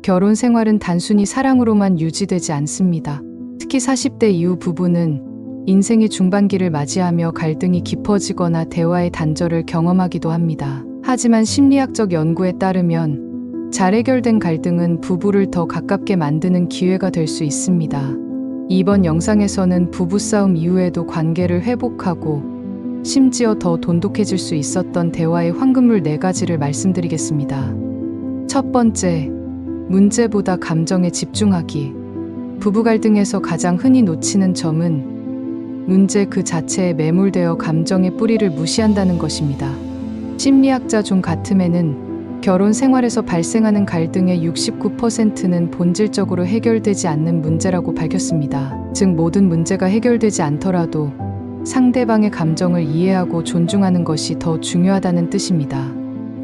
결혼 생활은 단순히 사랑으로만 유지되지 않습니다. 특히 40대 이후 부부는 인생의 중반기를 맞이하며 갈등이 깊어지거나 대화의 단절을 경험하기도 합니다. 하지만 심리학적 연구에 따르면 잘 해결된 갈등은 부부를 더 가깝게 만드는 기회가 될 수 있습니다. 이번 영상에서는 부부싸움 이후에도 관계를 회복하고 심지어 더 돈독해질 수 있었던 대화의 황금물 4가지를 말씀드리겠습니다. 첫 번째, 문제보다 감정에 집중하기. 부부 갈등에서 가장 흔히 놓치는 점은 문제 그 자체에 매몰되어 감정의 뿌리를 무시한다는 것입니다. 심리학자 존 가트맨은 결혼 생활에서 발생하는 갈등의 69%는 본질적으로 해결되지 않는 문제라고 밝혔습니다. 즉 모든 문제가 해결되지 않더라도 상대방의 감정을 이해하고 존중하는 것이 더 중요하다는 뜻입니다.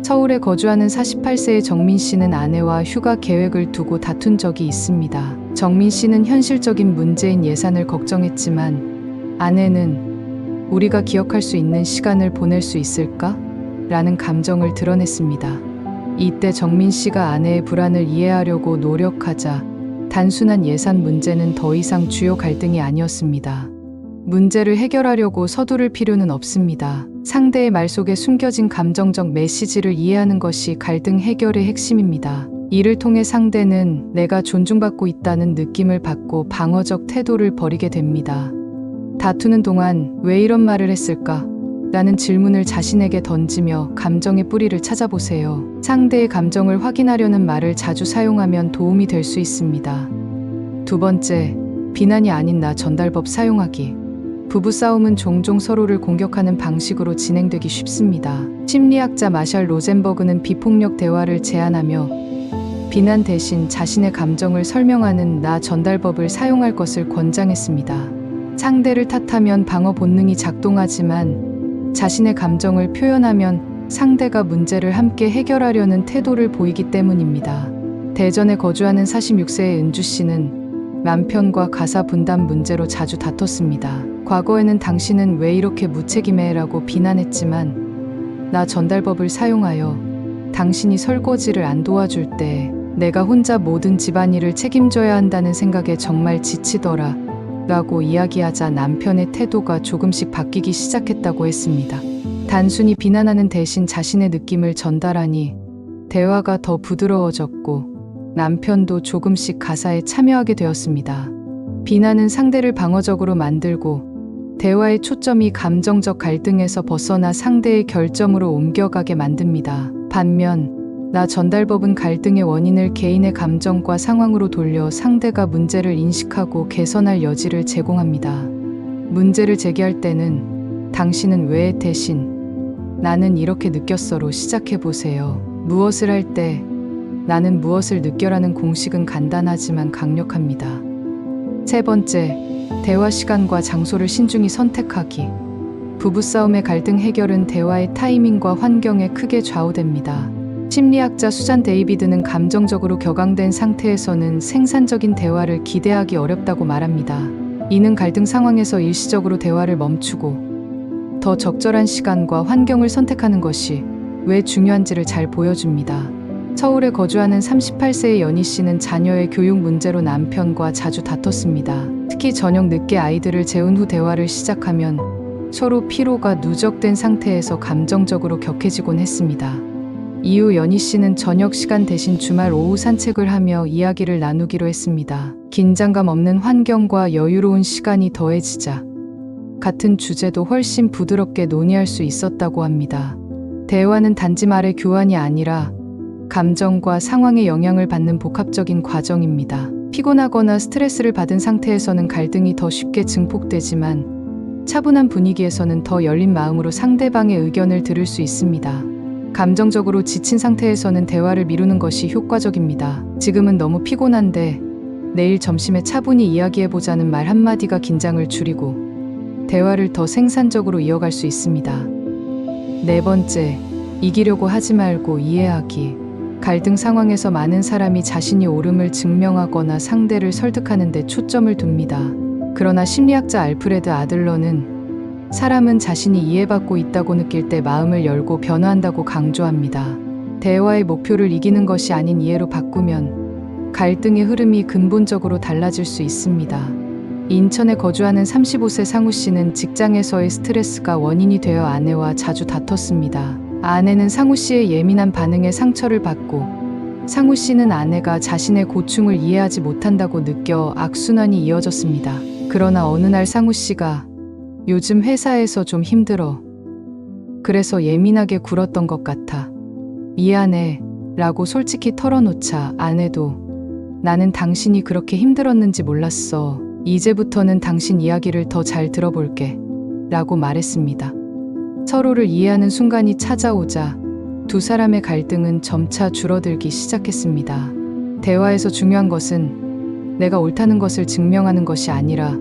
서울에 거주하는 48세의 정민 씨는 아내와 휴가 계획을 두고 다툰 적이 있습니다. 정민 씨는 현실적인 문제인 예산을 걱정했지만 아내는 우리가 기억할 수 있는 시간을 보낼 수 있을까? 라는 감정을 드러냈습니다. 이때 정민 씨가 아내의 불안을 이해하려고 노력하자 단순한 예산 문제는 더 이상 주요 갈등이 아니었습니다. 문제를 해결하려고 서두를 필요는 없습니다. 상대의 말 속에 숨겨진 감정적 메시지를 이해하는 것이 갈등 해결의 핵심입니다. 이를 통해 상대는 내가 존중받고 있다는 느낌을 받고 방어적 태도를 버리게 됩니다. 다투는 동안 왜 이런 말을 했을까? 라는 질문을 자신에게 던지며 감정의 뿌리를 찾아보세요. 상대의 감정을 확인하려는 말을 자주 사용하면 도움이 될 수 있습니다. 두 번째, 비난이 아닌 나 전달법 사용하기. 부부싸움은 종종 서로를 공격하는 방식으로 진행되기 쉽습니다. 심리학자 마샬 로젠버그는 비폭력 대화를 제안하며 비난 대신 자신의 감정을 설명하는 나 전달법을 사용할 것을 권장했습니다. 상대를 탓하면 방어 본능이 작동하지만 자신의 감정을 표현하면 상대가 문제를 함께 해결하려는 태도를 보이기 때문입니다. 대전에 거주하는 46세의 은주 씨는 남편과 가사 분담 문제로 자주 다퉜습니다. 과거에는 당신은 왜 이렇게 무책임해라고 비난했지만 나 전달법을 사용하여 당신이 설거지를 안 도와줄 때 내가 혼자 모든 집안일을 책임져야 한다는 생각에 정말 지치더라 라고 이야기하자 남편의 태도가 조금씩 바뀌기 시작했다고 했습니다. 단순히 비난하는 대신 자신의 느낌을 전달하니 대화가 더 부드러워졌고 남편도 조금씩 가사에 참여하게 되었습니다. 비난은 상대를 방어적으로 만들고 대화의 초점이 감정적 갈등에서 벗어나 상대의 결점으로 옮겨가게 만듭니다. 반면 나 전달법은 갈등의 원인을 개인의 감정과 상황으로 돌려 상대가 문제를 인식하고 개선할 여지를 제공합니다. 문제를 제기할 때는 당신은 왜 대신 나는 이렇게 느꼈어로 시작해보세요. 무엇을 할 때 나는 무엇을 느껴라는 공식은 간단하지만 강력합니다. 세 번째, 대화 시간과 장소를 신중히 선택하기. 부부싸움의 갈등 해결은 대화의 타이밍과 환경에 크게 좌우됩니다. 심리학자 수잔 데이비드는 감정적으로 격앙된 상태에서는 생산적인 대화를 기대하기 어렵다고 말합니다. 이는 갈등 상황에서 일시적으로 대화를 멈추고 더 적절한 시간과 환경을 선택하는 것이 왜 중요한지를 잘 보여줍니다. 서울에 거주하는 38세의 연희 씨는 자녀의 교육 문제로 남편과 자주 다퉜습니다. 특히 저녁 늦게 아이들을 재운 후 대화를 시작하면 서로 피로가 누적된 상태에서 감정적으로 격해지곤 했습니다. 이후 연희 씨는 저녁 시간 대신 주말 오후 산책을 하며 이야기를 나누기로 했습니다. 긴장감 없는 환경과 여유로운 시간이 더해지자 같은 주제도 훨씬 부드럽게 논의할 수 있었다고 합니다. 대화는 단지 말의 교환이 아니라 감정과 상황에 영향을 받는 복합적인 과정입니다. 피곤하거나 스트레스를 받은 상태에서는 갈등이 더 쉽게 증폭되지만 차분한 분위기에서는 더 열린 마음으로 상대방의 의견을 들을 수 있습니다. 감정적으로 지친 상태에서는 대화를 미루는 것이 효과적입니다. 지금은 너무 피곤한데 내일 점심에 차분히 이야기해보자는 말 한마디가 긴장을 줄이고 대화를 더 생산적으로 이어갈 수 있습니다. 네 번째, 이기려고 하지 말고 이해하기. 갈등 상황에서 많은 사람이 자신이 옳음을 증명하거나 상대를 설득하는 데 초점을 둡니다. 그러나 심리학자 알프레드 아들러는 사람은 자신이 이해받고 있다고 느낄 때 마음을 열고 변화한다고 강조합니다. 대화의 목표를 이기는 것이 아닌 이해로 바꾸면 갈등의 흐름이 근본적으로 달라질 수 있습니다. 인천에 거주하는 35세 상우 씨는 직장에서의 스트레스가 원인이 되어 아내와 자주 다퉜습니다. 아내는 상우 씨의 예민한 반응에 상처를 받고 상우 씨는 아내가 자신의 고충을 이해하지 못한다고 느껴 악순환이 이어졌습니다. 그러나 어느 날 상우 씨가 요즘 회사에서 좀 힘들어. 그래서 예민하게 굴었던 것 같아. 미안해. 라고 솔직히 털어놓자 아내도 나는 당신이 그렇게 힘들었는지 몰랐어. 이제부터는 당신 이야기를 더 잘 들어볼게. 라고 말했습니다. 서로를 이해하는 순간이 찾아오자 두 사람의 갈등은 점차 줄어들기 시작했습니다. 대화에서 중요한 것은 내가 옳다는 것을 증명하는 것이 아니라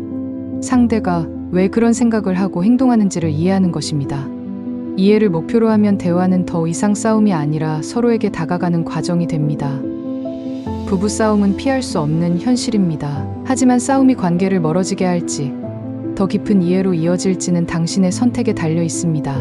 상대가 왜 그런 생각을 하고 행동하는지를 이해하는 것입니다. 이해를 목표로 하면 대화는 더 이상 싸움이 아니라 서로에게 다가가는 과정이 됩니다. 부부싸움은 피할 수 없는 현실입니다. 하지만 싸움이 관계를 멀어지게 할지 더 깊은 이해로 이어질지는 당신의 선택에 달려 있습니다.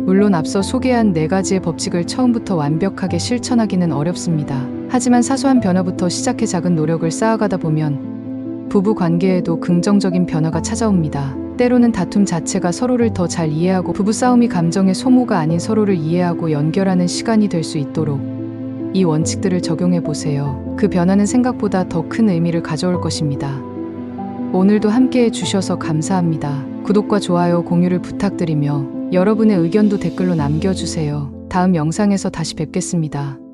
물론 앞서 소개한 4가지의 법칙을 처음부터 완벽하게 실천하기는 어렵습니다. 하지만 사소한 변화부터 시작해 작은 노력을 쌓아가다 보면 부부 관계에도 긍정적인 변화가 찾아옵니다. 때로는 다툼 자체가 서로를 더 잘 이해하고 부부싸움이 감정의 소모가 아닌 서로를 이해하고 연결하는 시간이 될 수 있도록 이 원칙들을 적용해 보세요. 그 변화는 생각보다 더 큰 의미를 가져올 것입니다. 오늘도 함께해 주셔서 감사합니다. 구독과 좋아요, 공유를 부탁드리며 여러분의 의견도 댓글로 남겨주세요. 다음 영상에서 다시 뵙겠습니다.